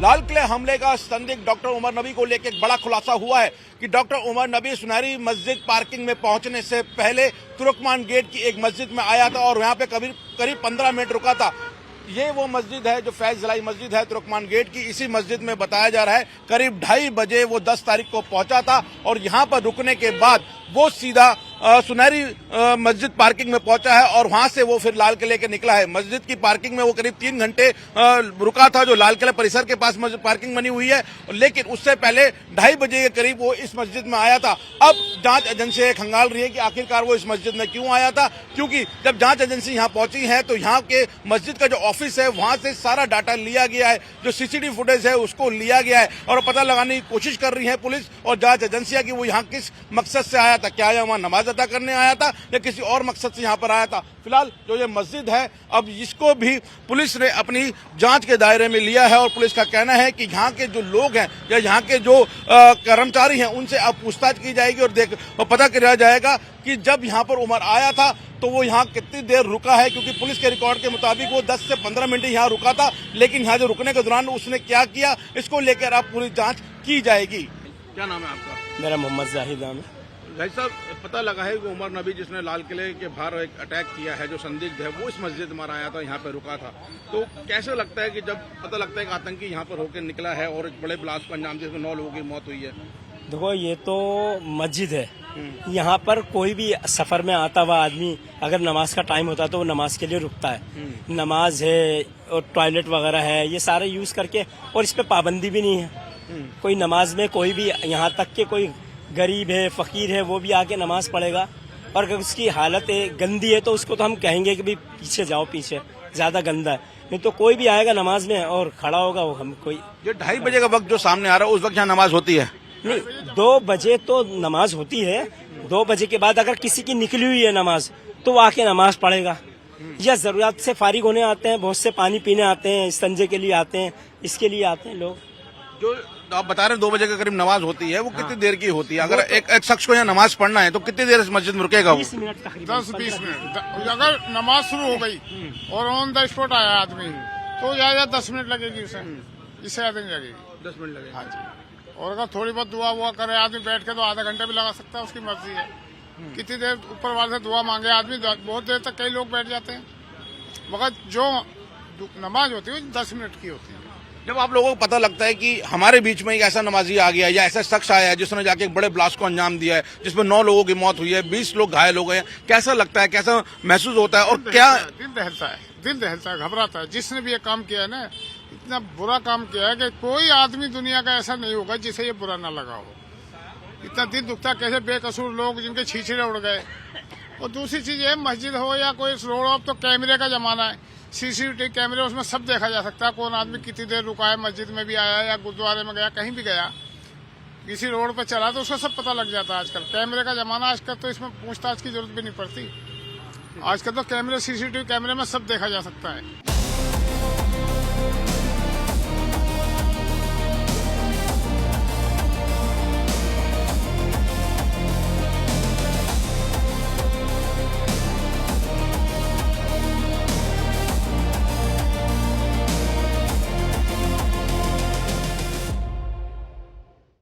लाल किले हमले का संदिग्ध डॉक्टर उमर नबी को लेकर बड़ा खुलासा हुआ है कि डॉक्टर उमर नबी सुनहरी मस्जिद पार्किंग में पहुंचने से पहले तुर्कमान गेट की एक मस्जिद में आया था और यहाँ पे करीब 15 मिनट रुका था। ये वो मस्जिद है जो फैज जलाई मस्जिद है तुर्कमान गेट की। इसी मस्जिद में बताया जा रहा है करीब 2:30 बजे वो 10 तारीख को पहुंचा था और यहाँ पर रुकने के बाद वो सीधा सुनहरी मस्जिद पार्किंग में पहुंचा है और वहां से वो फिर लाल किले के निकला है। मस्जिद की पार्किंग में वो करीब 3 घंटे रुका था, जो लाल किला परिसर के पास पार्किंग बनी हुई है, लेकिन उससे पहले 2:30 बजे के करीब वो इस मस्जिद में आया था। अब जांच एजेंसी खंगाल रही है कि आखिरकार वो इस मस्जिद में क्यों आया था, क्योंकि जब जांच एजेंसी यहाँ पहुंची है तो यहाँ के मस्जिद का जो ऑफिस है वहां से सारा डाटा लिया गया है, जो सीसीटीवी फुटेज है उसको लिया गया है और पता लगाने की कोशिश कर रही है पुलिस और जांच एजेंसियां कि वो यहाँ किस मकसद से आया था, क्या यह वहां नमाज अदा करने आया था या किसी और मकसद से यहाँ पर आया था। फिलहाल जो ये मस्जिद है अब इसको भी पुलिस ने अपनी जांच के दायरे में लिया है और पुलिस का कहना है कि यहाँ के जो लोग हैं या यहाँ के जो कर्मचारी हैं उनसे अब पूछताछ की जाएगी और पता किया जाएगा कि जब यहाँ पर उमर आया था तो वो यहाँ कितनी देर रुका है, क्योंकि पुलिस के रिकॉर्ड के मुताबिक वो 10 से 15 मिनट यहाँ रुका था, लेकिन यहाँ जो रुकने के दौरान उसने क्या किया इसको लेकर अब पूरी जांच की जाएगी। क्या नाम है आपका? मेरा मोहम्मद जाहिद नाम है। भाई साहब, पता लगा है कि उमर नबी जिसने लाल किले के बाहर एक अटैक किया है, जो संदिग्ध है, वो इस मस्जिद में आया था, यहाँ पे रुका था। तो कैसे लगता है कि जब पता लगता है कि आतंकी यहाँ पर होकर निकला है और एक बड़े ब्लास्ट को अंजाम दिया, जिसमें 9 लोगों की मौत हुई है? देखो, ये तो मस्जिद है, यहाँ पर कोई भी सफर में आता हुआ आदमी अगर नमाज का टाइम होता है तो वो नमाज के लिए रुकता है। नमाज है और टॉयलेट वगैरह है, ये सारे यूज करके, और इस पे पाबंदी भी नहीं है। कोई नमाज में कोई भी, यहाँ तक के कोई गरीब है, फकीर है, वो भी आके नमाज पढ़ेगा, और अगर उसकी हालत गंदी है तो उसको तो हम कहेंगे कि भाई पीछे जाओ, पीछे ज्यादा गंदा है, नहीं तो कोई भी आएगा नमाज में और खड़ा होगा। वो हम कोई जो 2:30 बजे का वक्त जो सामने आ रहा है उस वक्त यहाँ नमाज होती है? नहीं, 2 बजे तो नमाज होती है। 2 बजे के बाद अगर किसी की निकली हुई है नमाज तो वो आके नमाज पढ़ेगा, या जरूरत से फारिग होने आते हैं, बहुत से पानी पीने आते हैं, संजे के लिए आते हैं, इसके लिए आते हैं लोग। जो आप बता रहे हैं 2 बजे के करीब नमाज होती है, वो कितनी देर की होती है? अगर एक शख्स को यहाँ नमाज पढ़ना है तो कितनी देर इस मस्जिद में रुकेगा? 20 मिनट तकरीबन, 10-20 मिनट। अगर नमाज शुरू हो गई और ऑन द स्पॉट आया आदमी तो या 10 मिनट लगेगी उसे, इससे ज्यादा नहीं लगेगी। 10 मिनट लगेगा। हाँ जी। और अगर थोड़ी बहुत दुआ वुआ करे आदमी बैठ के तो आधा घंटा भी लगा सकता है, उसकी मर्जी है। कितनी देर ऊपर वाले से दुआ मांगे आदमी, बहुत देर तक कई लोग बैठ जाते हैं, मगर जो नमाज होती है 10 मिनट की होती है। जब आप लोगों को पता लगता है कि हमारे बीच में एक ऐसा नमाजी आ गया या ऐसा शख्स आया है जिसने जाके एक बड़े ब्लास्ट को अंजाम दिया है, जिसमें 9 लोगों की मौत हुई है, 20 लोग घायल हो गए हैं, कैसा लगता है, कैसा महसूस होता है? और क्या दिल दहलता है, घबराता है। जिसने भी ये काम किया है ना, इतना बुरा काम किया है कि कोई आदमी दुनिया का ऐसा नहीं होगा जिसे ये बुरा ना लगा हो। इतना दिल दुखता, कैसे बेकसूर लोग जिनके छीछड़े उड़ गए। और दूसरी चीज है, मस्जिद हो या कोई रोड हो, तो कैमरे का जमाना है, सीसीटीवी कैमरे, उसमें सब देखा जा सकता है कौन आदमी कितनी देर रुका है, मस्जिद में भी आया या गुरुद्वारे में गया, कहीं भी गया, किसी रोड पर चला तो उसका सब पता लग जाता है। आजकल कैमरे का जमाना, आजकल तो इसमें पूछताछ की जरूरत भी नहीं पड़ती। आजकल तो कैमरे, सीसीटीवी कैमरे में सब देखा जा सकता है।